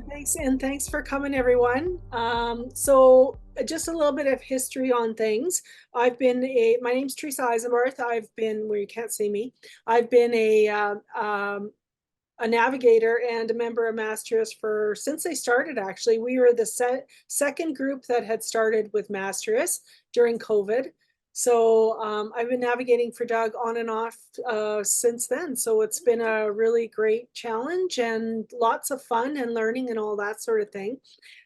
Thanks, and thanks for coming, everyone. So just a little bit of history on things. My name's Teresa Eisenbarth. Where you can't see me, I've been a navigator and a member of Mastrius since they started, actually. We were the second group that had started with Mastrius during COVID. So I've been navigating for Doug on and off since then. So it's been a really great challenge and lots of fun and learning and all that sort of thing.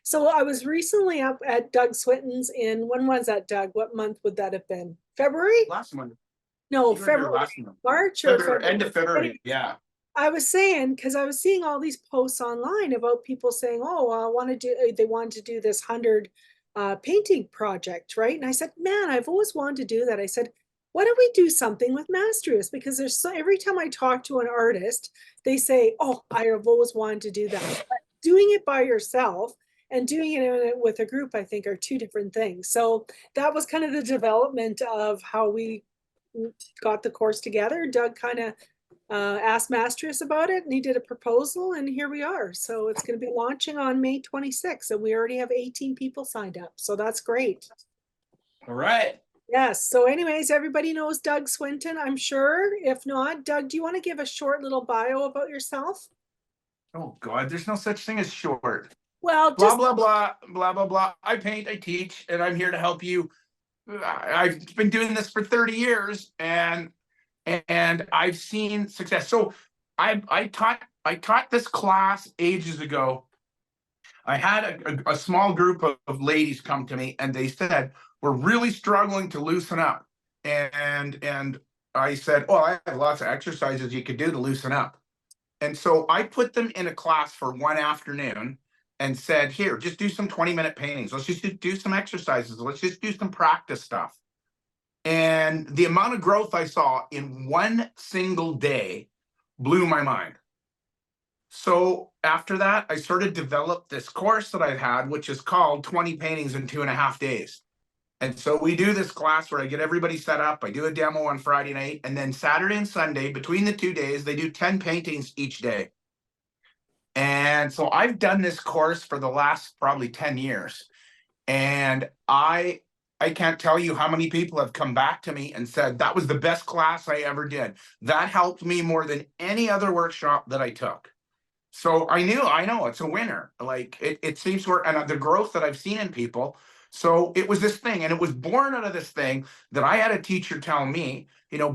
So I was recently up at Doug Swinton's when was that, Doug? What month would that have been? February? Last month. No, You were here February. last month. March or February? End of February, yeah. I was saying, because I was seeing all these posts online about people saying, "Oh, they wanted to do this 100 painting project, right?" And I said, "Man, I've always wanted to do that." I said, "Why don't we do something with Mastrius?" Because every time I talk to an artist, they say, "Oh, I have always wanted to do that." But doing it by yourself and doing it with a group, I think, are two different things. So that was kind of the development of how we got the course together. Doug kind of asked Mastrius about it, and he did a proposal, and here we are. So it's going to be launching on May 26th, and we already have 18 people signed up. So that's great. All right. Yes. So anyways, everybody knows Doug Swinton, I'm sure. If not, Doug, do you want to give a short little bio about yourself? Oh God, there's no such thing as short. Well, blah, blah, blah, blah, blah, blah. I paint, I teach, and I'm here to help you. I've been doing this for 30 years and I've seen success. So I taught this class ages ago. I had a small group of ladies come to me, and they said, "We're really struggling to loosen up." And I said, "Oh, I have lots of exercises you could do to loosen up." And so I put them in a class for one afternoon and said, "Here, just do some 20-minute paintings. Let's just do some exercises. Let's just do some practice stuff." And the amount of growth I saw in one single day blew my mind. So after that, I sort of developed this course that I've had, which is called 20 Paintings in 2.5 days. And so we do this class where I get everybody set up. I do a demo on Friday night, and then Saturday and Sunday, between the 2 days, they do 10 paintings each day. And so I've done this course for the last probably 10 years. And I can't tell you how many people have come back to me and said, "That was the best class I ever did. That helped me more than any other workshop that I took." So I know it's a winner. Like it seems to work, and the growth that I've seen in people. So it was this thing, and it was born out of this thing that I had a teacher tell me,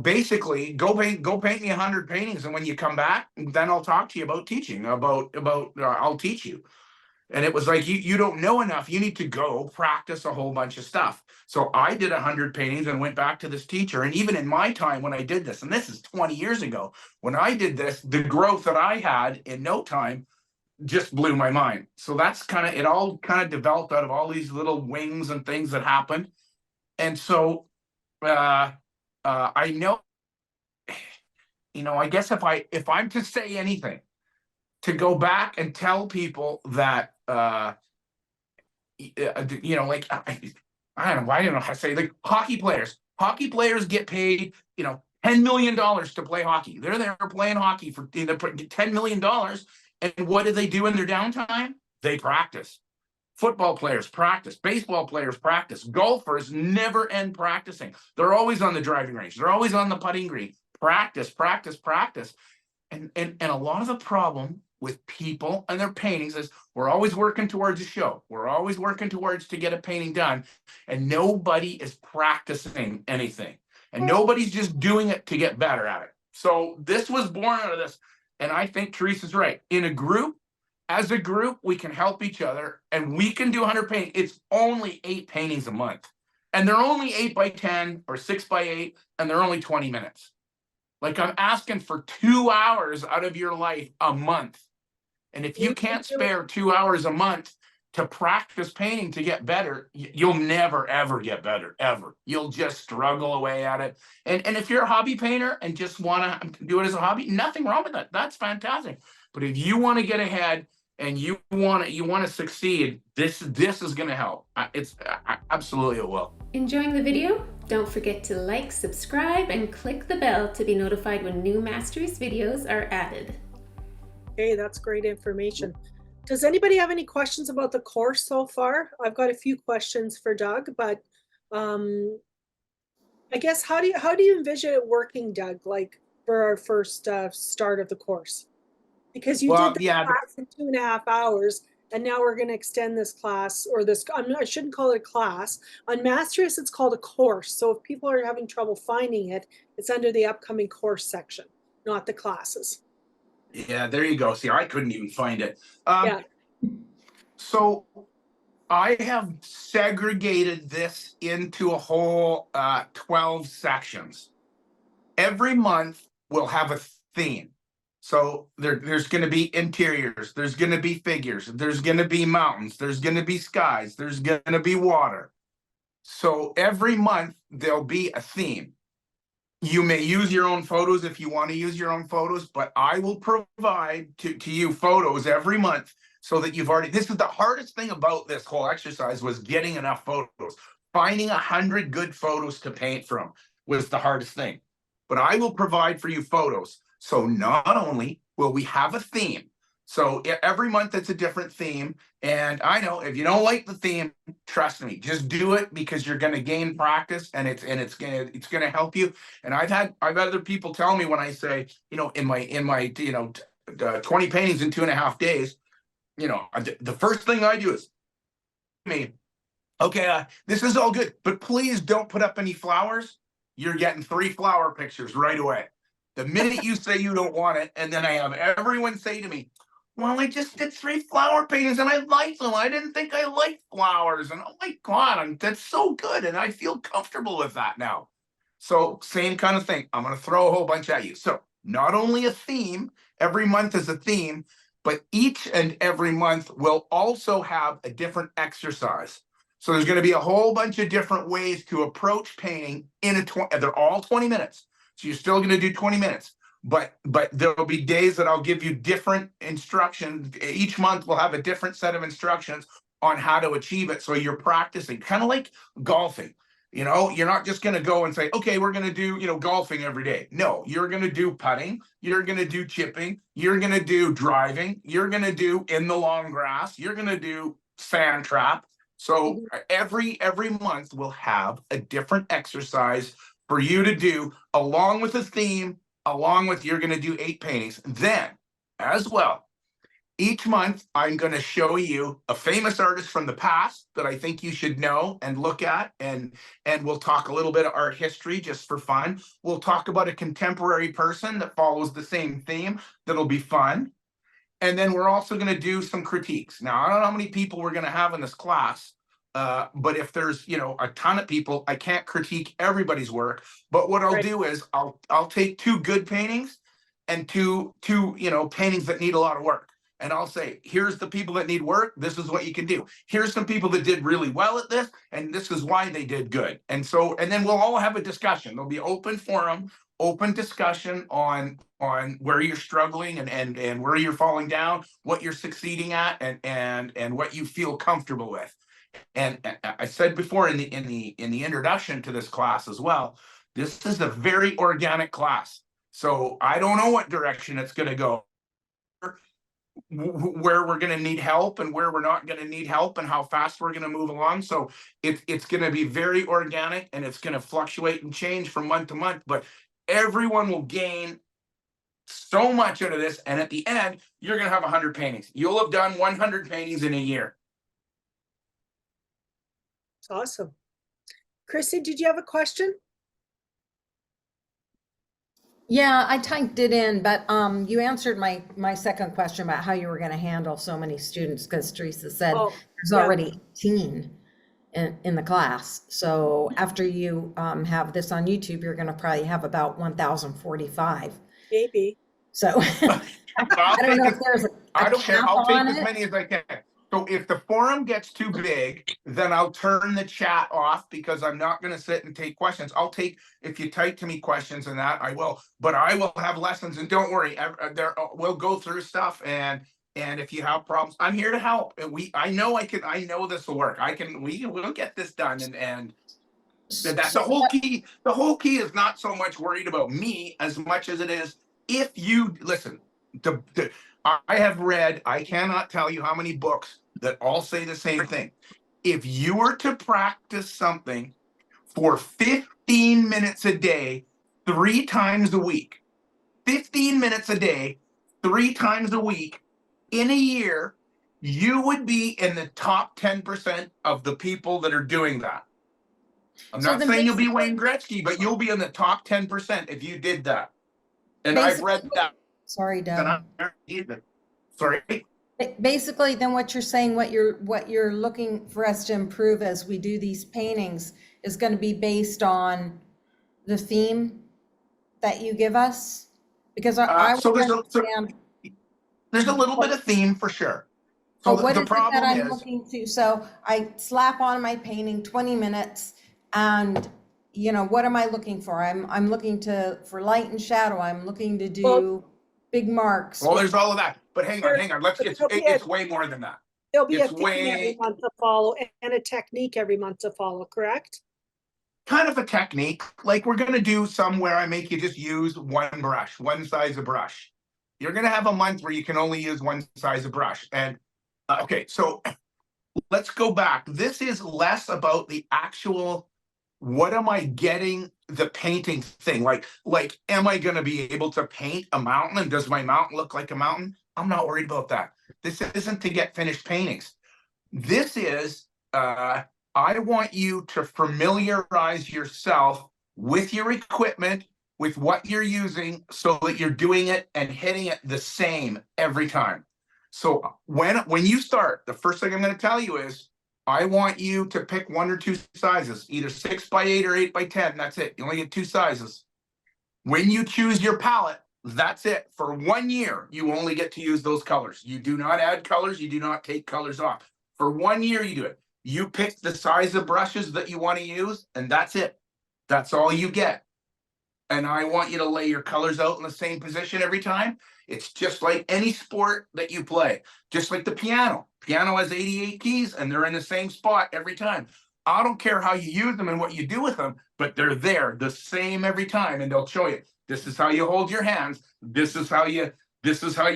basically go paint me 100 paintings, and when you come back, then I'll talk to you about teaching, I'll teach you. And it was like, you don't know enough. You need to go practice a whole bunch of stuff. So I did 100 paintings and went back to this teacher. And even in my time when I did this, and this is 20 years ago, when I did this, the growth that I had in no time just blew my mind. So that's it all kind of developed out of all these little wings and things that happened. And so I know, I guess if I'm to say anything, to go back and tell people that, like, I don't know how to say, like, hockey players get paid, $10 million to play hockey. They're there playing hockey for $10 million. And what do they do in their downtime? They practice. Football players practice. Baseball players practice. Golfers never end practicing. They're always on the driving range. They're always on the putting green. Practice, practice, practice. And a lot of the problem with people and their paintings is we're always working towards a show. We're always working towards to get a painting done, and nobody is practicing anything, and nobody's just doing it to get better at it. So this was born out of this, and I think Teresa's right. As a group, we can help each other, and we can do 100 paintings. It's only 8 paintings a month, and they're only 8 by 10 or 6 by 8, and they're only 20 minutes. Like, I'm asking for 2 hours out of your life a month. And if you can't spare 2 hours a month to practice painting to get better, you'll never, ever get better, ever. You'll just struggle away at it. And if you're a hobby painter and just want to do it as a hobby, nothing wrong with that. That's fantastic. But if you want to get ahead and you want to succeed, this is going to help. Absolutely it will. Enjoying the video? Don't forget to like, subscribe, and click the bell to be notified when new Mastrius videos are added. Okay, that's great information. Does anybody have any questions about the course so far? I've got a few questions for Doug, but I guess how do you envision it working, Doug, like for our first start of the course? Because you did Well, the yeah, class in 2.5 hours, and now we're going to extend this class, or this, I shouldn't call it a class. On Mastrius, it's called a course. So if people are having trouble finding it, it's under the upcoming course section, not the classes. yeah, there you go. See, I couldn't even find it. Um, Yeah. so I have segregated this into a whole 12 sections. Every month we'll have a theme. So there's going to be interiors, there's going to be figures, there's going to be mountains, there's going to be skies, there's going to be water. So every month there'll be a theme. You may use your own photos if you want to use your own photos, but I will provide to you photos every month so that you've already, this is the hardest thing about this whole exercise was getting enough photos. Finding 100 good photos to paint from was the hardest thing. But I will provide for you photos. So not only will we have a theme, so every month it's a different theme. And I know if you don't like the theme, trust me, just do it because you're going to gain practice and it's going to help you. And I've had other people tell me when I say, in my 20 paintings in 2.5 days, the first thing I do is me, okay, this is all good, but please don't put up any flowers. You're getting 3 flower pictures right away. The minute you say you don't want it, and then I have everyone say to me, well, I just did 3 flower paintings and I liked them. I didn't think I liked flowers. And oh my God, that's so good. And I feel comfortable with that now. So same kind of thing. I'm going to throw a whole bunch at you. So not only a theme, every month is a theme, but each and every month will also have a different exercise. So there's going to be a whole bunch of different ways to approach painting in they're all 20 minutes. So you're still going to do 20 minutes. But there'll be days that I'll give you different instructions. Each month we'll have a different set of instructions on how to achieve it. So you're practicing, kind of like golfing. You're not just going to go and say, okay, we're going to do, golfing every day. No, you're going to do putting. You're going to do chipping. You're going to do driving. You're going to do in the long grass. You're going to do sand trap. So every month we'll have a different exercise for you to do along with a theme, along with you're going to do 8 paintings. Then, as well, each month I'm going to show you a famous artist from the past that I think you should know and look at, and we'll talk a little bit of art history just for fun. We'll talk about a contemporary person that follows the same theme that'll be fun. And then we're also going to do some critiques. Now, I don't know how many people we're going to have in this class, but if there's, a ton of people, I can't critique everybody's work. But what I'll do is I'll take 2 good paintings and two paintings that need a lot of work. And I'll say, here's the people that need work. This is what you can do. Here's some people that did really well at this, and this is why they did good. And then we'll all have a discussion. There'll be open forum, open discussion on where you're struggling and where you're falling down, what you're succeeding at, and what you feel comfortable with. And I said before in the introduction to this class as well, this is a very organic class. So I don't know what direction it's going to go, where we're going to need help and where we're not going to need help, and how fast we're going to move along. So it's going to be very organic, and it's going to fluctuate and change from month to month, but everyone will gain so much out of this. And at the end, you're going to have 100 paintings. You'll have done 100 paintings in a year. It's awesome. Chrissy, did you have a question? Yeah, I typed it in, but you answered my second question about how you were going to handle so many students, because Teresa said there's already 18 in the class. So after you have this on YouTube, you're going to probably have about 1,045. Maybe. So I don't know if there's I don't care. cap I'll take on as it. many as I can. So if the forum gets too big, then I'll turn the chat off, because I'm not going to sit and take questions. I'll take, if you type to me questions and that, I will, but I will have lessons, and don't worry, we'll go through stuff, and if you have problems, I'm here to help. And I know this will work. We'll get this done. And that's the whole key. The whole key is not so much worried about me as much as it is, if you listen, I have read, I cannot tell you how many books that all say the same thing. If you were to practice something for 15 minutes a day, 3 times a week, 15 minutes a day, 3 times a week, in a year, you would be in the top 10% of the people that are doing that. I'm So not then saying you'll be basically- Wayne Gretzky, but you'll be in the top 10% if you did that. And I've Basically- read that. Sorry, Doug. Sorry. Basically, then what you're saying, what you're looking for us to improve as we do these paintings is going to be based on the theme that you give us? Because I So would understand. there's a little bit of theme for sure. So But what the is it that problem I'm is, looking to? So I slap on my painting 20 minutes and, you know, what am I looking for? I'm looking for light and shadow. I'm looking to do big marks. well, there's all of that. But hang on. It's way more than that. There'll be a It's theme every way month to follow and a technique every month to follow, correct? kind of a technique. Like we're gonna do some where I make you just use one brush, one size of brush. You're gonna have a month where you can only use one size of brush. And okay, so let's go back. This is less about the actual, what am I getting the painting thing? Like, am I gonna be able to paint a mountain? And does my mountain look like a mountain? I'm not worried about that. This isn't to get finished paintings. This is, I want you to familiarize yourself with your equipment, with what you're using, so that you're doing it and hitting it the same every time. So when you start, the first thing I'm going to tell you is, I want you to pick 1 or 2 sizes, either 6x8 or 8x10. That's it. You only get 2 sizes. When you choose your palette, that's it. For 1 year, you only get to use those colors. You do not add colors. You do not take colors off. For 1 year, you do it. You pick the size of brushes that you want to use, and that's it. That's all you get. And I want you to lay your colors out in the same position every time. It's just like any sport that you play, just like the piano. Piano has 88 keys, and they're in the same spot every time. I don't care how you use them and what you do with them, but they're there the same every time, and they'll show you. This is how you hold your hands. This is how you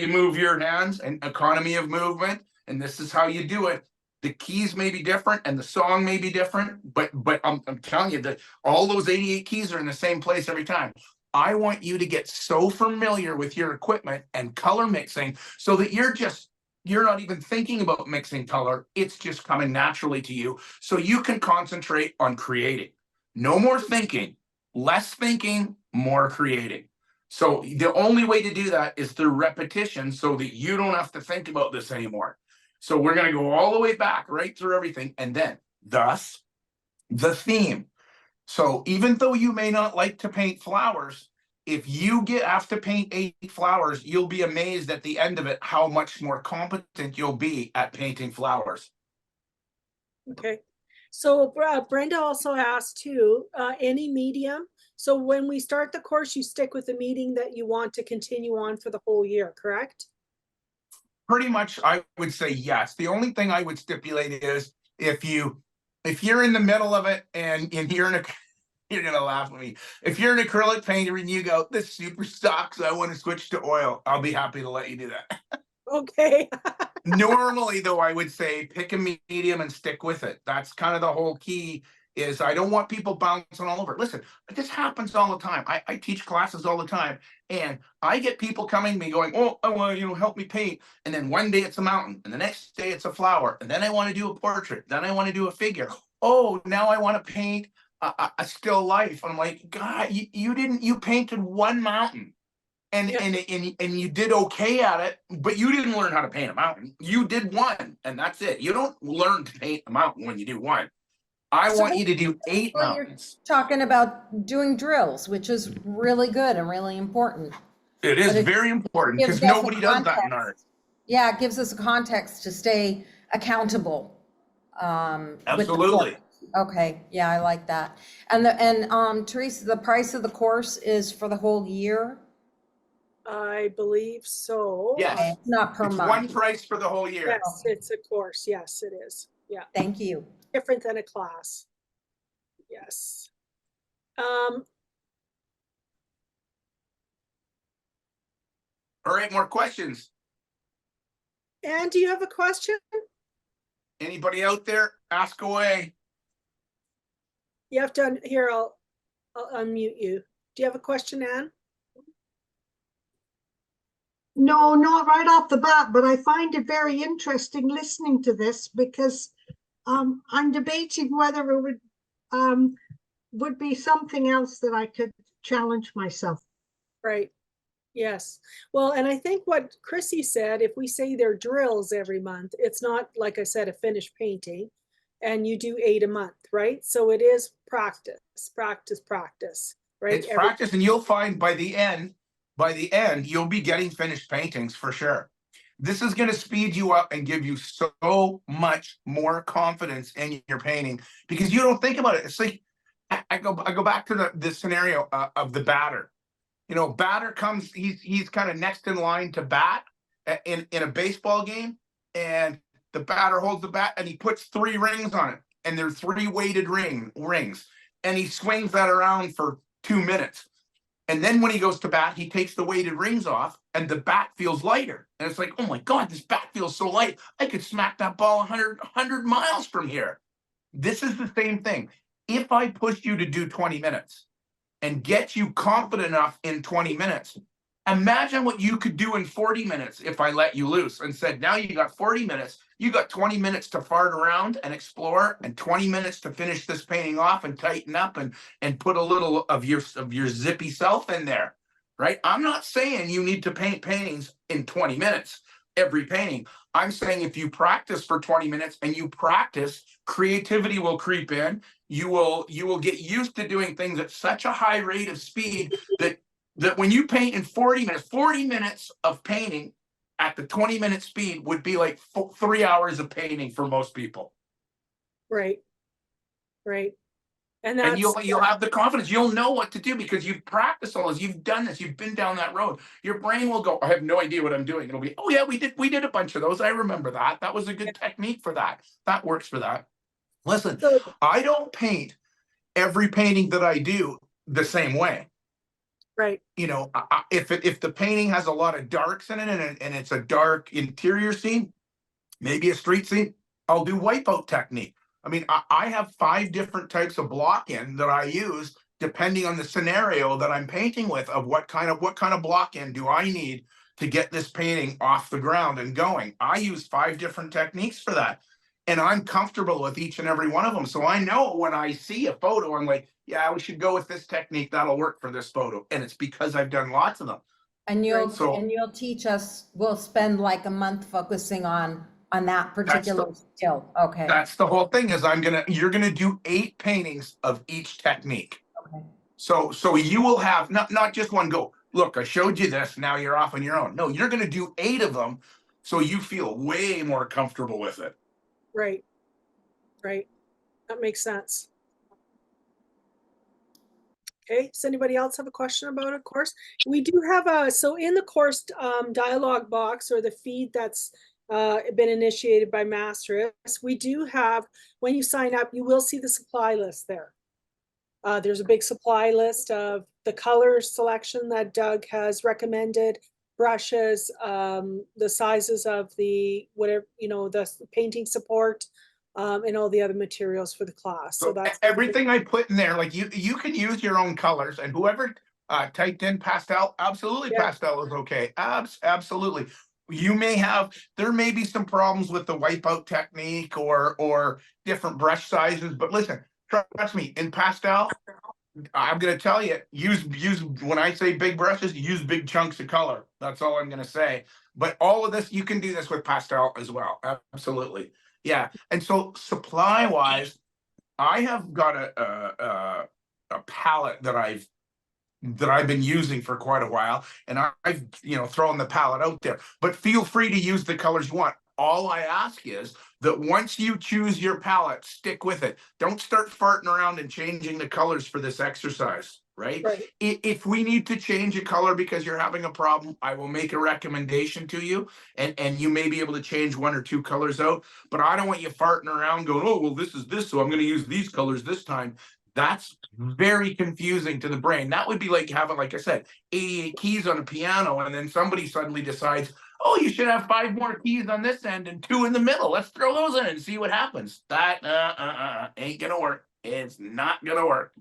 move your hands, and economy of movement. And this is how you do it. The keys may be different and the song may be different, but I'm telling you that all those 88 keys are in the same place every time. I want you to get so familiar with your equipment and color mixing so that you're not even thinking about mixing color. It's just coming naturally to you, so you can concentrate on creating. No more thinking, less thinking, more creating. So the only way to do that is through repetition, so that you don't have to think about this anymore. So we're going to go all the way back, right through everything, and then thus the theme. So even though you may not like to paint flowers, if you have to paint 8 flowers, you'll be amazed at the end of it how much more competent you'll be at painting flowers. Okay. So Brenda also asked too, any medium. So when we start the course, you stick with the medium that you want to continue on for the whole year, correct? Pretty much, I would say yes. The only thing I would stipulate is if you're in the middle of it and you're gonna laugh at me. If you're an acrylic painter and you go, this super sucks, I want to switch to oil, I'll be happy to let you do that. Okay. Normally, though, I would say pick a medium and stick with it. That's kind of the whole key. Is I don't want people bouncing all over. Listen, this happens all the time. I teach classes all the time, and I get people coming to me going, oh, I want to, help me paint. And then one day it's a mountain, and the next day it's a flower, and then I want to do a portrait, then I want to do a figure. Oh, now I want to paint a still life. I'm like, God, you painted one mountain. And you did okay at it, but you didn't learn how to paint a mountain. You did one, and that's it. You don't learn to paint a mountain when you do one. I want you to do 8 mountains. You're talking about doing drills, which is really good and really important. It is very important because nobody does that in art. Yeah, it gives us a context to stay accountable. Absolutely. Okay, yeah, I like that. And Teresa, the price of the course is for the whole year? I believe so. Yes. Okay, not per It's month. one price for the whole year. Yes, it's a course. Yes, it is. Yeah. Thank you. Different than a class. Yes. All All right, more questions. Anne, do you have a question? Anybody out there? Ask away. You have to, here, I'll unmute you. Do you have a question, Anne? No, not right off the bat, but I find it very interesting listening to this because I'm debating whether it would be something else that I could challenge myself. Right. Yes. Well, and I think what Chrissy said, if we say they're drills every month, it's not, like I said, a finished painting, and you do 8 a month, right? So it is practice, practice, practice, right? It's practice, and you'll find by the end, you'll be getting finished paintings for sure. This is going to speed you up and give you so much more confidence in your painting because you don't think about it. It's like, I go back to the scenario of the batter. You know, batter comes, he's kind of next in line to bat in a baseball game, and the batter holds the bat and he puts 3 rings on it, and they're 3 weighted rings, and he swings that around for 2 minutes. And then when he goes to bat, he takes the weighted rings off and the bat feels lighter. And it's like, oh my God, this bat feels so light. I could smack that ball 100 miles from here. This is the same thing. If I push you to do 20 minutes and get you confident enough in 20 minutes, imagine what you could do in 40 minutes if I let you loose and said, now you got 40 minutes, you got 20 minutes to fart around and explore, and 20 minutes to finish this painting off and tighten up and put a little of your zippy self in there, right? I'm not saying you need to paint paintings in 20 minutes, every painting. I'm saying if you practice for 20 minutes and you practice, creativity will creep in. You will get used to doing things at such a high rate of speed that when you paint in 40 minutes of painting at the 20-minute speed would be like 3 hours of painting for most people. Right. Right. And that's, you'll have the confidence. You'll know what to do because you've practiced all this. You've done this. You've been down that road. Your brain will go, I have no idea what I'm doing. It'll be, oh yeah, we did a bunch of those. I remember that. That was a good technique for that. That works for that. Listen, I don't paint every painting that I do the same way. right. You know, if the painting has a lot of darks in it and it's a dark interior scene, maybe a street scene, I'll do wipeout technique. I mean, I have 5 different types of block-in that I use depending on the scenario that I'm painting with, of what kind of block-in do I need to get this painting off the ground and going. I use 5 different techniques for that, and I'm comfortable with each and every one of them. So I know when I see a photo, I'm like, yeah, we should go with this technique. That'll work for this photo, and it's because I've done lots of them. And you'll teach us. We'll spend like a month focusing on that particular skill. Okay. That's the whole thing, is you're gonna do 8 paintings of each technique. Okay. So you will have not just one go, look, I showed you this, now you're off on your own. No, you're gonna do 8 of them so you feel way more comfortable with it. Right. Right. That makes sense. Okay, does anybody else have a question about a course? We do have so in the course dialogue box, or the feed that's been initiated by Mastrius, we do have, when you sign up, you will see the supply list there. There's a big supply list of the color selection that Doug has recommended, brushes, the sizes of the whatever, the painting support, and all the other materials for the class. So that's everything I put in there. Like you can use your own colors, and whoever typed in pastel, absolutely, yeah. Pastel is okay. Absolutely. There may be some problems with the wipeout technique or different brush sizes, but listen, trust me, in pastel, I'm going to tell you, use, when I say big brushes, use big chunks of color. That's all I'm going to say. But all of this, you can do this with pastel as well. Absolutely. Yeah. And so supply wise, I have got a palette that I've been using for quite a while, and I've thrown the palette out there, but feel free to use the colors you want. All I ask is that once you choose your palette, stick with it. Don't start farting around and changing the colors for this exercise, right? If we need to change a color because you're having a problem, I will make a recommendation to you, and you may be able to change 1 or 2 colors out, but I don't want you farting around going, oh, well, this is this, so I'm going to use these colors this time. That's very confusing to the brain. That would be like having, like I said, 88 keys on a piano, and then somebody suddenly decides, oh, you should have 5 more keys on this end and 2 in the middle. Let's throw those in and see what happens. That ain't gonna work. It's not gonna work.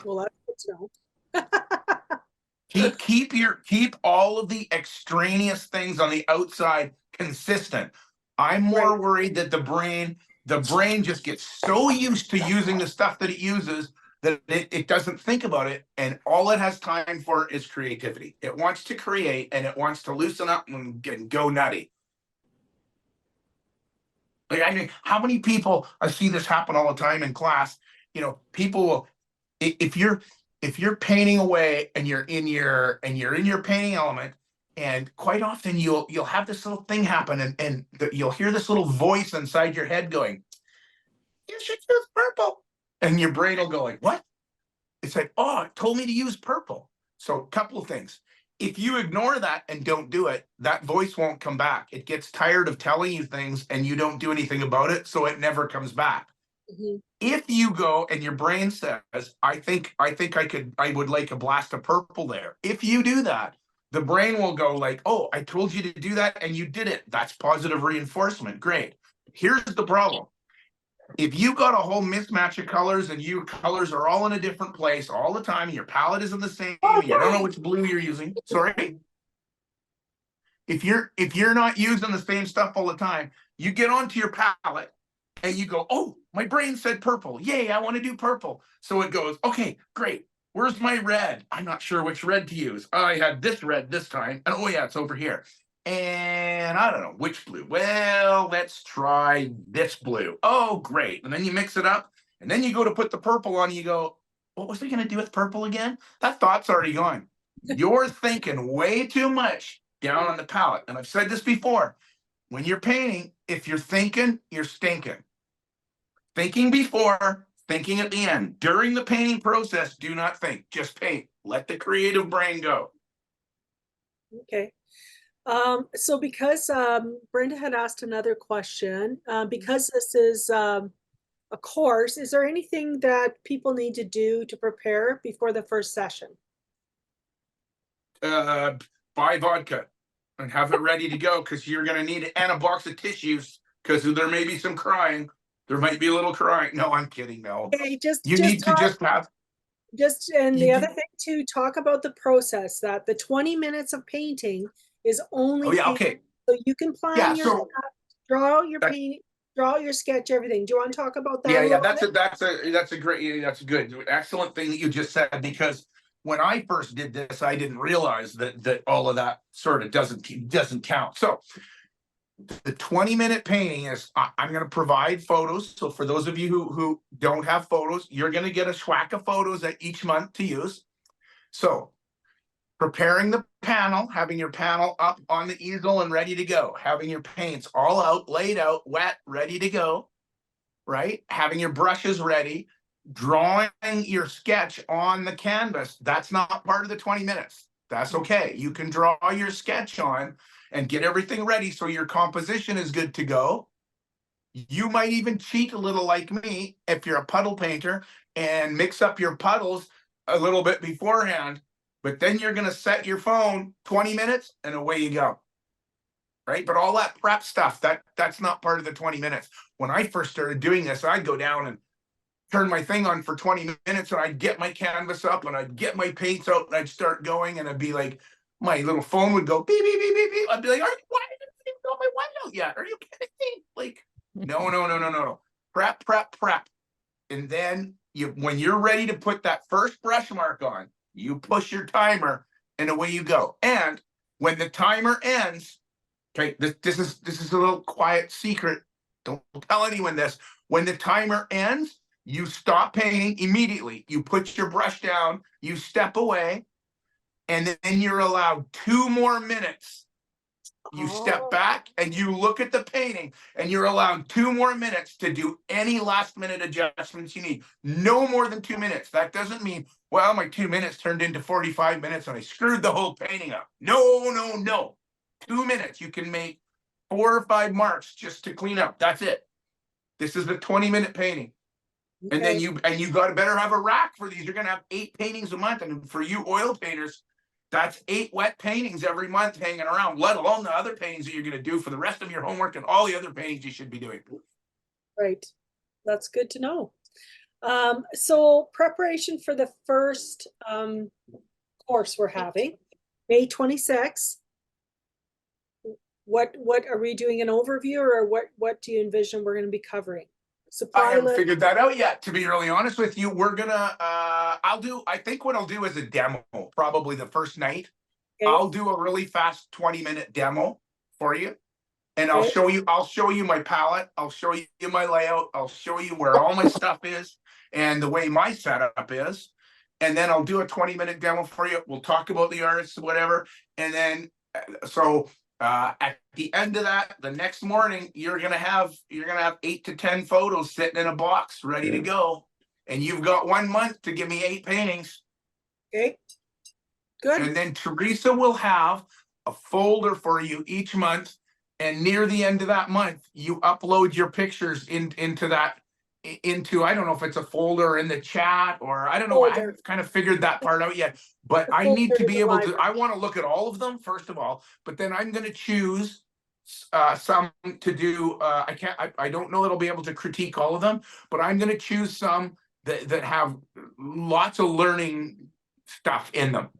Well, that's good to know. Keep all of the extraneous things on the outside consistent. I'm more worried that the brain just gets so used to using the stuff that it uses that it doesn't think about it, and all it has time for is creativity. It wants to create, and it wants to loosen up and go nutty. Like, I mean, how many people, I see this happen all the time in class, you know, people will, if you're painting away and you're in your painting element, and quite often you'll have this little thing happen, and you'll hear this little voice inside your head going, you should use purple. And your brain will go like, what? It's like, oh, it told me to use purple. So a couple of things. If you ignore that and don't do it, that voice won't come back. It gets tired of telling you things and you don't do anything about it, so it never comes back. Mm-hmm. If you go and your brain says, I would like a blast of purple there. If you do that, the brain will go like, oh, I told you to do that and you did it. That's positive reinforcement. Great. Here's the problem. If you got a whole mismatch of colors and your colors are all in a different place all the time, and your palette isn't the same, and you don't know which blue you're using. Sorry. If you're not using the same stuff all the time, you get onto your palette and you go, oh, my brain said purple. Yay, I want to do purple. So it goes, okay, great. Where's my red? I'm not sure which red to use. I had this red this time. And oh yeah, it's over here. And I don't know which blue. Well, let's try this blue. Oh, great. And then you mix it up. And then you go to put the purple on. And you go, what was I going to do with purple again? That thought's already gone. You're thinking way too much down on the palette. And I've said this before. When you're painting, if you're thinking, you're stinking. Thinking before, thinking at the end. During the painting process, do not think. Just paint. Let the creative brain go. Okay. So because Brenda had asked another question, because this is a course, is there anything that people need to do to prepare before the first session? Buy vodka and have it ready to go, because you're going to need it, and a box of tissues, because there may be some crying. There might be a little crying. No, I'm kidding. No, okay, the other thing to talk about the process, that the 20 minutes of painting is only okay. So you can plan draw your painting, draw your sketch, everything. Do you want to talk about that? Yeah, that's a good, excellent thing that you just said, because when I first did this, I didn't realize that all of that sort of doesn't count. So the 20-minute painting is, I'm going to provide photos. So for those of you who don't have photos, you're going to get a schwack of photos at each month to use. So preparing the panel, having your panel up on the easel and ready to go, having your paints all out, laid out, wet, ready to go, right? Having your brushes ready, drawing your sketch on the canvas. That's not part of the 20 minutes. That's okay. You can draw your sketch on and get everything ready so your composition is good to go. You might even cheat a little like me if you're a puddle painter and mix up your puddles a little bit beforehand. But then you're going to set your phone 20 minutes and away you go. Right? But all that prep stuff, that's not part of the 20 minutes. When I first started doing this, I'd go down and turn my thing on for 20 minutes, and I'd get my canvas up and I'd get my paints out and I'd start going, and I'd be like, my little phone would go beep, beep, beep, beep, beep. I'd be like, why didn't you got my white out yet? Are you kidding me? Like, no. Prep. And then when you're ready to put that first brush mark on, you push your timer and away you go. And when the timer ends, okay, this is a little quiet secret. Don't tell anyone this. When the timer ends, you stop painting immediately. You put your brush down, you step away, and then you're allowed 2 more minutes. You step back and you look at the painting, and you're allowed 2 more minutes to do any last minute adjustments you need. No more than 2 minutes. That doesn't mean, well, my 2 minutes turned into 45 minutes and I screwed the whole painting up. No. 2 minutes. You can make 4 or 5 marks just to clean up. That's it. This is the 20-minute painting. And then Okay. you got to better have a rack for these. You're going to have 8 paintings a month. And for you oil painters, that's 8 wet paintings every month hanging around, let alone the other paintings that you're going to do for the rest of your homework and all the other paintings you should be doing. Right. That's good to know. So preparation for the first course we're having, May 26th. What are we doing, an overview, or what do you envision we're going to be covering? I Supply haven't list. figured that out yet, to be really honest with you. We're gonna I think what I'll do is a demo, probably the first night. Okay. I'll do a really fast 20-minute demo for you. And Okay. I'll show you my palette, I'll show you my layout, I'll show you where all my stuff is and the way my setup is. And then I'll do a 20-minute demo for you. We'll talk about the artists, whatever. And then at the end of that, the next morning, you're gonna have 8 to 10 photos sitting in a box ready to go. And you've got 1 month to give me 8 paintings. Okay. Good. And then Teresa will have a folder for you each month. And near the end of that month, you upload your pictures into I don't know if it's a folder in the chat, or I don't know. I haven't kind of figured that part out yet, but I need to be able to, I want to look at all of them first of all, but then I'm going to choose some to do. I don't know that I'll be able to critique all of them, but I'm going to choose some that have lots of learning stuff in them.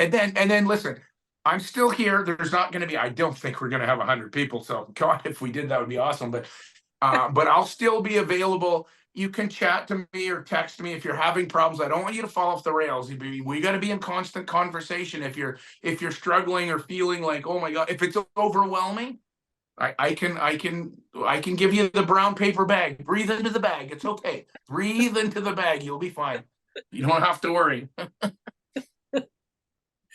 And then listen, I'm still here. There's not going to be, I don't think we're going to have 100 people. So God, if we did, that would be awesome. But I'll still be available. You can chat to me or text me if you're having problems. I don't want you to fall off the rails. We got to be in constant conversation. If you're struggling or feeling like, oh my God, if it's overwhelming, I can give you the brown paper bag. Breathe into the bag. It's okay. Breathe into the bag. You'll be fine. You don't have to worry.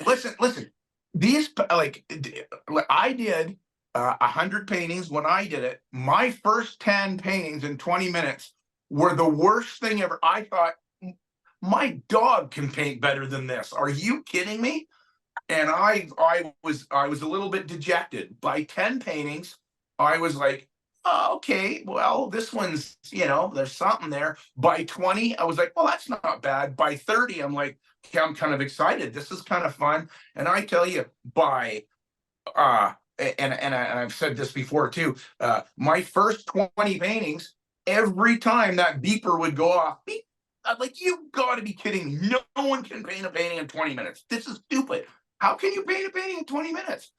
Listen. These, like, I did 100 paintings when I did it. My first 10 paintings in 20 minutes were the worst thing ever. I thought, my dog can paint better than this. Are you kidding me? And I was a little bit dejected. By 10 paintings, I was like, oh, okay, well, this one's, there's something there. By 20, I was like, well, that's not bad. By 30, I'm like, okay, I'm kind of excited. This is kind of fun. And I tell you, and I've said this before too, my first 20 paintings, every time that beeper would go off, beep, I'm like, you gotta be kidding me. No one can paint a painting in 20 minutes. This is stupid. How can you paint a painting in 20 minutes?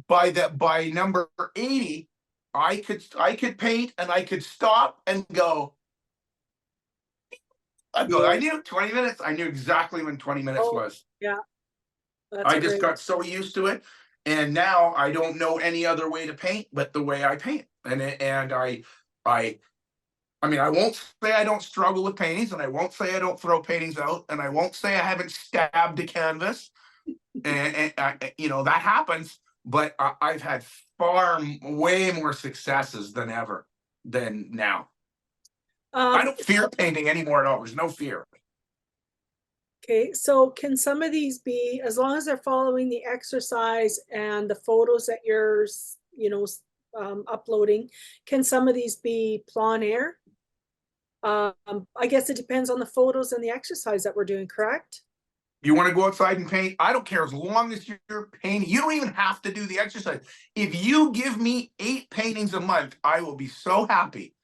By number 80, I could paint and I could stop and go. I knew 20 minutes. I knew exactly when 20 minutes was. Yeah. I just got so used to it. And now I don't know any other way to paint but the way I paint. And I mean, I won't say I don't struggle with paintings, and I won't say I don't throw paintings out, and I won't say I haven't stabbed a canvas. And that happens, but I've had way more successes than now. I don't fear painting anymore at all. There's no fear. Okay, so can some of these be, as long as they're following the exercise and the photos that you're, uploading, can some of these be plein air? I guess it depends on the photos and the exercise that we're doing, correct? You want to go outside and paint? I don't care, as long as you're painting. You don't even have to do the exercise. If you give me 8 paintings a month, I will be so happy.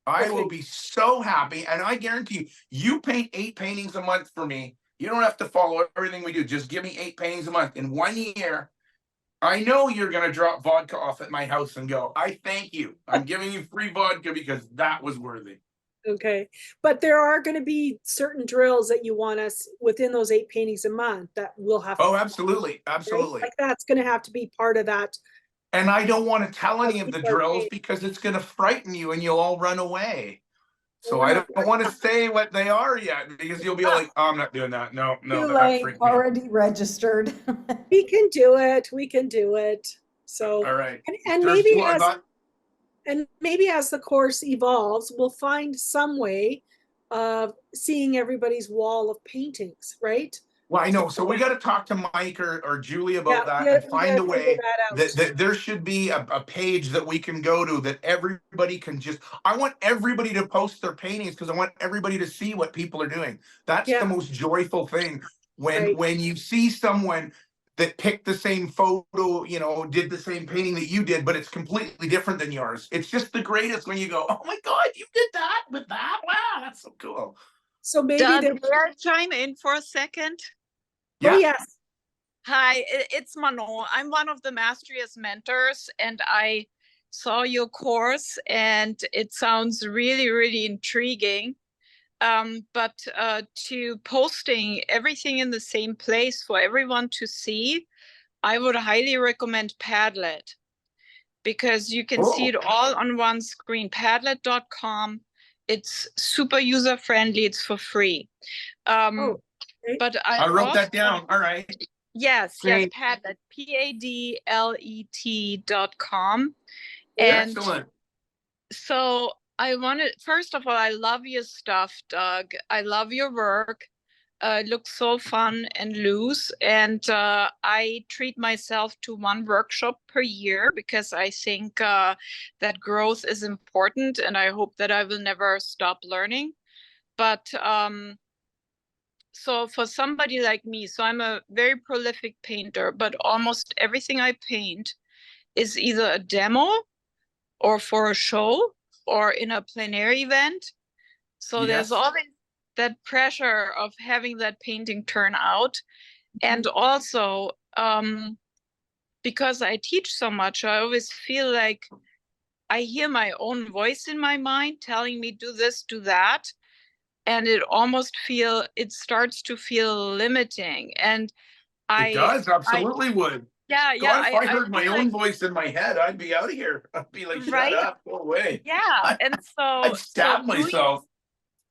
I will be so happy. And I guarantee you paint 8 paintings a month for me. You don't have to follow everything we do. Just give me 8 paintings a month. In 1 year, I know you're going to drop vodka off at my house and go, I thank you. I'm giving you free vodka because that was worthy. Okay. But there are going to be certain drills that you want us within those 8 paintings a month that we'll have to. Oh, absolutely. Absolutely. Right? Like that's going to have to be part of that. And I don't want to tell any of the drills because it's going to frighten you and you'll all run away. So I don't want to say what they are yet because you'll be like, oh, I'm not doing that. No. Already registered. We can do it. We can do it. So, all right. And maybe as the course evolves, we'll find some way of seeing everybody's wall of paintings, right? Well, I know. So we got to talk to Mike or Julie about Yeah, that we and we find gotta a figure way that out. that there should be a page that we can go to that everybody can just, I want everybody to post their paintings because I want everybody to see what people are doing. That's the Yeah, most joyful thing right. when you see someone that picked the same photo, you know, did the same painting that you did, but it's completely different than yours. It's just the greatest when you go, oh my God, you did that with that. Wow, that's so cool. So maybe Doug, there, may I chime in for a second? oh, Yeah. yes. Hi, it's Manon. I'm one of the Mastrius mentors, and I saw your course, and it sounds really, really intriguing. But to posting everything in the same place for everyone to see, I would highly recommend Padlet, because you can see it all on one screen. Padlet.com. It's super user friendly. It's for free. Oh, okay. But I wrote that also, down. All right. yes, Great. Padlet, PADLET.com. And Excellent. so I wanted, first of all, I love your stuff, Doug. I love your work. It looks so fun and loose. And I treat myself to one workshop per year because I think that growth is important, and I hope that I will never stop learning. But so for somebody like me, so I'm a very prolific painter, but almost everything I paint is either a demo or for a show or in a plein air event. So there's Yes. always that pressure of having that painting turn out. And also, because I teach so much, I always feel like I hear my own voice in my mind telling me, do this, do that. And it starts to feel limiting. And It does, absolutely would. yeah, God, if I I heard my feel own like, voice in my head, I'd be out of here. I'd be like, shut right? up, go away. Yeah. And I'd stab myself.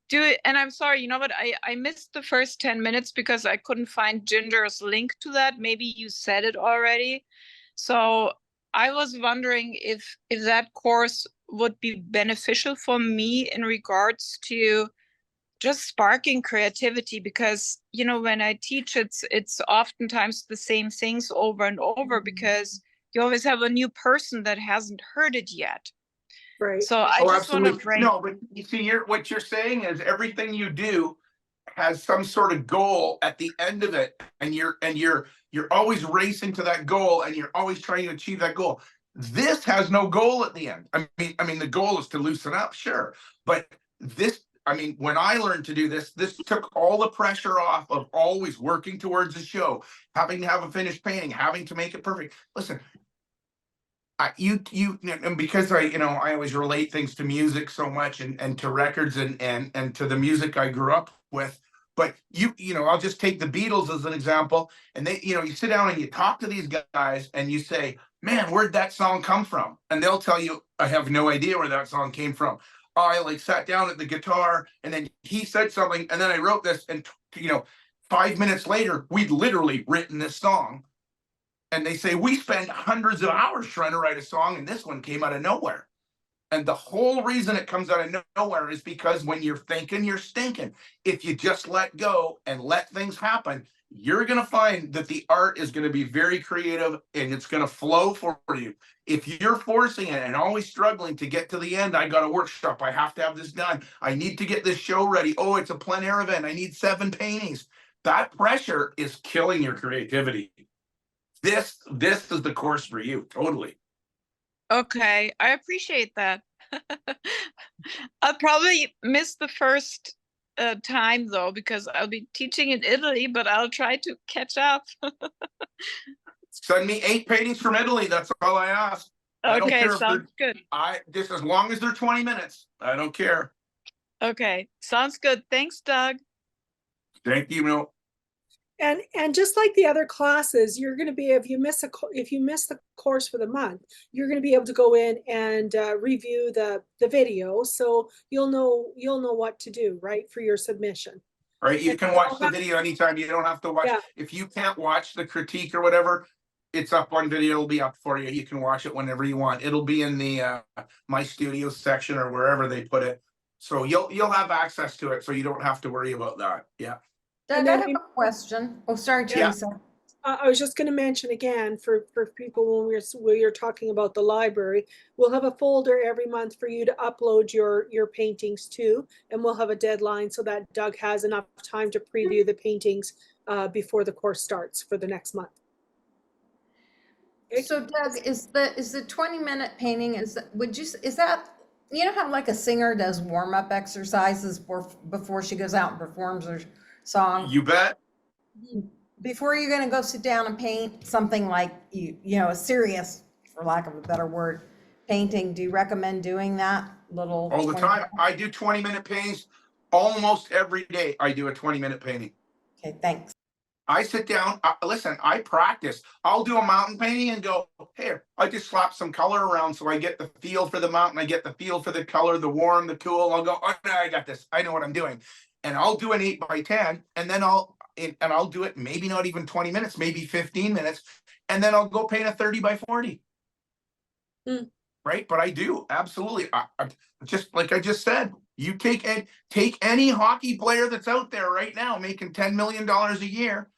do it. And I'm sorry, you know what? I missed the first 10 minutes because I couldn't find Ginger's link to that. Maybe you said it already. So I was wondering if that course would be beneficial for me in regards to just sparking creativity, because when I teach, it's oftentimes the same things over and over because you always have a new person that hasn't heard it yet. Right. So I just want to Absolutely. bring No, but you see, what you're saying is everything you do has some sort of goal at the end of it, and you're always racing to that goal, and you're always trying to achieve that goal. This has no goal at the end. I mean, the goal is to loosen up, sure, but this. I mean, when I learned to do this took all the pressure off of always working towards a show, having to have a finished painting, having to make it perfect. Listen, and because I always relate things to music so much and to records and to the music I grew up with. But I'll just take the Beatles as an example. And they, you sit down and you talk to these guys and you say, man, where'd that song come from? And they'll tell you, I have no idea where that song came from. I sat down at the guitar and then he said something and then I wrote this, and 5 minutes later, we'd literally written this song. And they say, we spend hundreds of hours trying to write a song, and this one came out of nowhere. And the whole reason it comes out of nowhere is because when you're thinking, you're stinking. If you just let go and let things happen, you're going to find that the art is going to be very creative and it's going to flow for you. If you're forcing it and always struggling to get to the end, I got a workshop, I have to have this done, I need to get this show ready. Oh, it's a plein air event, I need 7 paintings. That pressure is killing your creativity. This is the course for you, totally. Okay, I appreciate that. I'll probably miss the first time though, because I'll be teaching in Italy, but I'll try to catch up. Send me 8 paintings from Italy. That's all I ask. I don't Okay, care if sounds good. just as long as they're 20 minutes. I don't care. Okay, sounds good. Thanks, Doug. Thank you, Mill. And just like the other classes, you're going to be, if you miss the course for the month, you're going to be able to go in and review the video, so you'll know what to do, right, for your submission. Right, you can watch the video anytime. You don't have to watch. Yeah. If you can't watch the critique or whatever, it's up on video. It'll be up for you. You can watch it whenever you want. It'll be in the My Studio section or wherever they put it. So you'll have access to it, so you don't have to worry about that. Yeah. Doug, And I then have a question. Oh, sorry, Yeah. Teresa. I was just going to mention again for people when we're talking about the library, we'll have a folder every month for you to upload your paintings to, and we'll have a deadline so that Doug has enough time to preview the paintings before the course starts for the next month. Okay. So Doug, is the 20-minute painting, is that, you know how like a singer does warm-up exercises before she goes out and performs her song? You bet. Before you're gonna go sit down and paint something like you know, a serious, for lack of a better word, painting, do you recommend doing that little? All the 20 time. I do 20-minute paintings almost every day. I do a 20-minute painting. Okay, thanks. I sit down, listen, I practice. I'll do a mountain painting and go, here, I just slap some color around so I get the feel for the mountain. I get the feel for the color, the warm, the cool. I'll go, oh, no, I got this. I know what I'm doing. And I'll do an 8x10, and then I'll do it maybe not even 20 minutes, maybe 15 minutes. And then I'll go paint a 30x40. Right? But I do, absolutely. I just, like I just said, you take any hockey player that's out there right now making $10 million a year,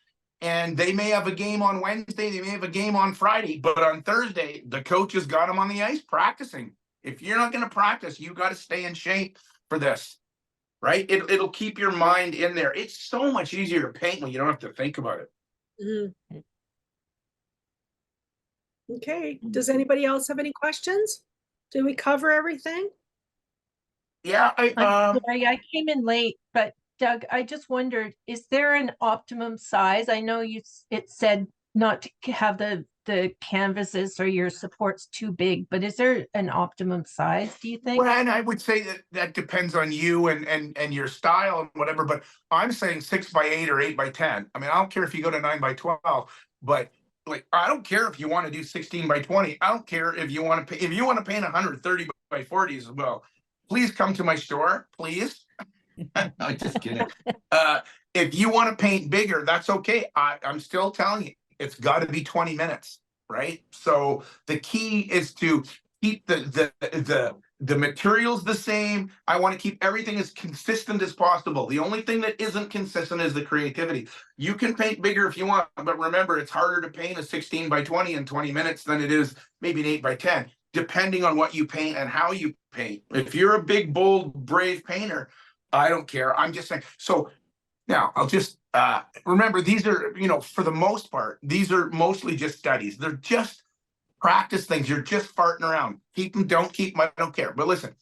and they may have a game on Wednesday, they may have a game on Friday, but on Thursday, the coach has got them on the ice practicing. If you're not going to practice, you got to stay in shape for this, right? It'll keep your mind in there. It's so much easier to paint when you don't have to think about it. Mm-hmm. Okay, does anybody else have any questions? Did we cover everything? Yeah, I'm sorry, I came in late, but Doug, I just wondered, is there an optimum size? I know it said not to have the canvases or your supports too big, but is there an optimum size, do you think? Well, and I would say that depends on you and your style and whatever, but I'm saying 6x8 or 8x10. I mean, I don't care if you go to 9x12, but like, I don't care if you want to do 16x20. I don't care if you want to paint 130x40 as well. Please come to my store, please. No, just kidding. If you want to paint bigger, that's okay. I'm still telling you, it's got to be 20 minutes, right? So the key is to keep the materials the same. I want to keep everything as consistent as possible. The only thing that isn't consistent is the creativity. You can paint bigger if you want, but remember, it's harder to paint a 16x20 in 20 minutes than it is maybe an 8x10, depending on what you paint and how you paint. If you're a big, bold, brave painter, I don't care. I'm just saying. So now I'll just remember, these are, you know, for the most part, these are mostly just studies. They're just practice things. You're just farting around. Keep them, don't keep them, I don't care. But listen,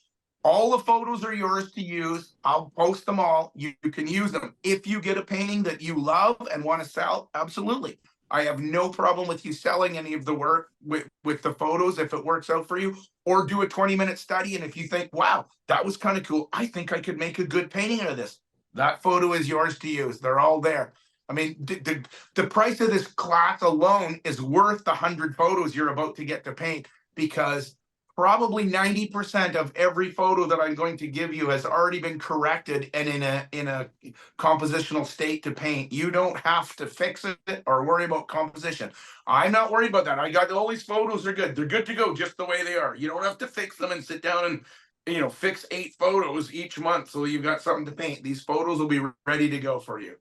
all the photos are yours to use. I'll post them all. You can use them. If you get a painting that you love and want to sell, absolutely. I have no problem with you selling any of the work with the photos if it works out for you, or do a 20-minute study. And if you think, wow, that was kind of cool, I think I could make a good painting out of this, that photo is yours to use. They're all there. I mean, the price of this class alone is worth the 100 photos you're about to get to paint, because probably 90% of every photo that I'm going to give you has already been corrected and in a compositional state to paint. You don't have to fix it or worry about composition. I'm not worried about that. I got all these photos are good. They're good to go just the way they are. You don't have to fix them and sit down and, you know, fix 8 photos each month so you've got something to paint. These photos will be ready to go for you.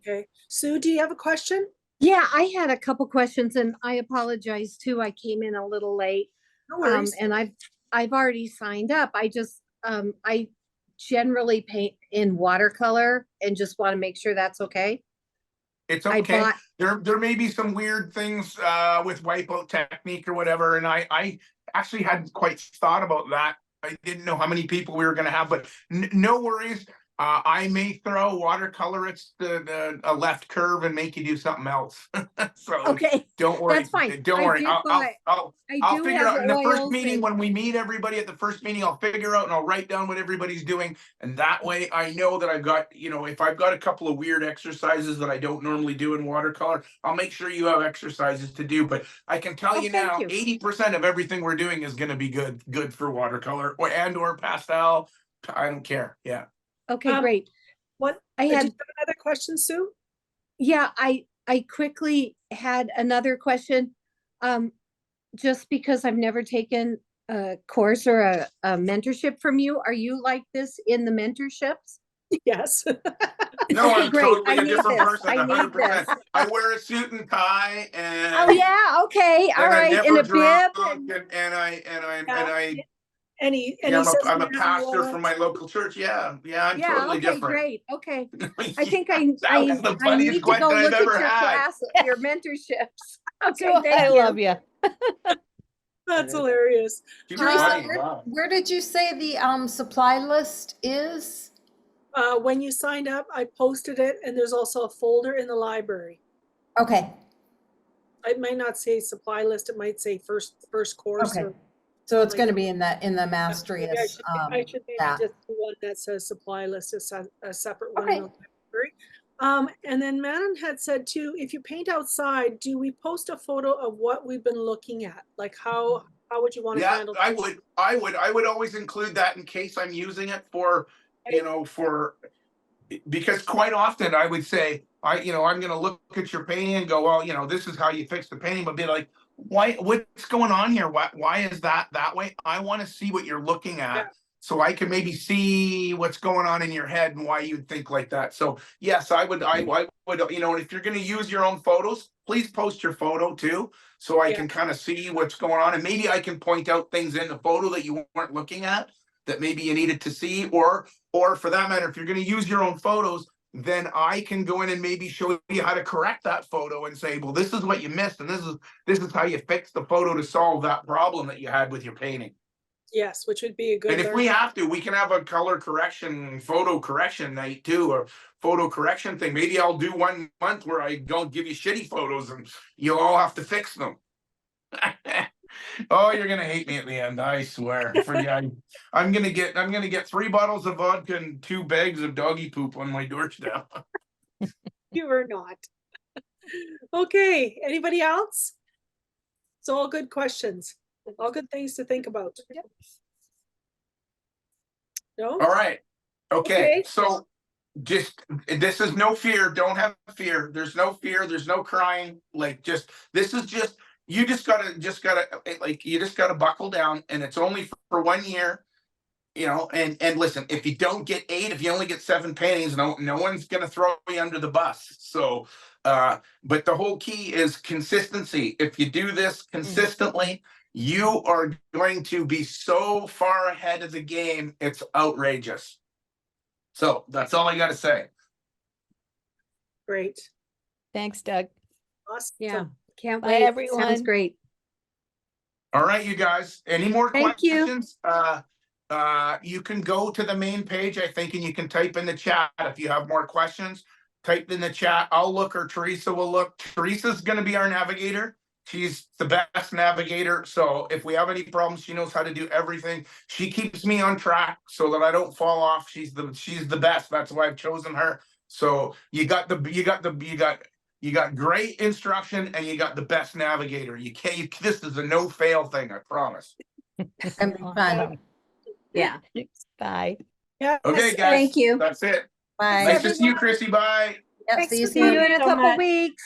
Okay, Sue, do you have a question? Yeah, I had a couple questions, and I apologize too. I came in a little late. No worries. And I've already signed up. I generally paint in watercolor and just want to make sure that's okay. It's okay. There may be some weird things with wipeout technique or whatever, and I actually hadn't quite thought about that. I didn't know how many people we were going to have, but no worries. I may throw watercolor at a left curve and make you do something else. So Okay, don't worry. that's fine. Don't worry. I'll figure out in the first meeting, when we meet everybody at the first meeting, I'll figure out and I'll write down what everybody's doing. And that way I know that I've got, you know, if I've got a couple of weird exercises that I don't normally do in watercolor, I'll make sure you have exercises to do. But I can tell you now, 80% of everything we're doing is going to be good for watercolor or pastel. I don't care. Yeah. Okay, great. What I did you had have another question, Sue? Yeah, I quickly had another question. Just because I've never taken a course or a mentorship from you, are you like this in the mentorships? Yes. No, I'm Great, totally I a need different this, person, I need 100%. this. I wear a suit and tie and. Oh, yeah, okay, all and I'm right, and never a bib. drunk, and I And he yeah, says, I'm a "Man, pastor what?" from my local church. Yeah, I'm Yeah, totally okay, different. great, okay. I Yeah, think that was the I funniest need to question go I've look ever at your had. class, your mentorships. Okay, I thank love you. you. That's hilarious. She's Teresa, funny. Wow. where did you say the supply list is? When you signed up, I posted it, and there's also a folder in the library. Okay, It might not say supply list, it might say first course. okay. Or So it's like- going to be in the maybe I Mastrius. should, I should maybe that. just do one that says supply list, a separate one. Okay. in the library. And then Manon had said too, if you paint outside, do we post a photo of what we've been looking at? Like how would you want to Yeah, handle? I would always include that in case I'm using it for, because quite often I would say, I'm going to look at your painting and go, well, this is how you fix the painting, but be like, what's going on here? Why is that way? I want to see what you're looking at. Yeah. So I can maybe see what's going on in your head and why you'd think like that. So yes, I would, and if you're going to use your own photos, please post your photo too. So I can kind of see what's going on. And maybe I can point out things in the photo that you weren't looking at that maybe you needed to see, or for that matter, if you're going to use your own photos, then I can go in and maybe show you how to correct that photo and say, well, this is what you missed. And this is how you fix the photo to solve that problem that you had with your painting. Yes, which would be a good. And if we have to, we can have a color correction, photo correction night too, or photo correction thing. Maybe I'll do 1 month where I don't give you shitty photos and you'll all have to fix them. Oh, you're gonna hate me at the end, I swear. I'm gonna get 3 bottles of vodka and 2 bags of doggy poop on my doorstep. You are not. Okay, anybody else? It's all good questions, all good things to think about. Yep. No? All right. Okay. Okay. So this is no fear. Don't have fear. There's no fear. There's no crying. You just gotta buckle down, and it's only for 1 year, and listen, if you don't get 8, if you only get 7 paintings, no one's gonna throw you under the bus. So, but the whole key is consistency. If you do this consistently, you are going to be so far ahead of the game. It's outrageous. So that's all I got to say. Great. Thanks, Doug. Awesome. Yeah, can't Bye, wait. Sounds everyone. great. All right, you guys. Any more Thank you. questions? You can go to the main page, I think, and you can type in the chat if you have more questions. Type in the chat. I'll look, or Teresa will look. Teresa's going to be our navigator. She's the best navigator. So if we have any problems, she knows how to do everything. She keeps me on track so that I don't fall off. She's the best. That's why I've chosen her. So you got great instruction, and you got the best navigator. This is a no fail thing, I promise. It's gonna be fun. Yeah. Bye. Yeah. Okay, guys. Thank you. That's it. Bye. Nice to see you, Chrissy. Bye. Yep, Thanks see you for seeing you soon. in a so couple much. weeks.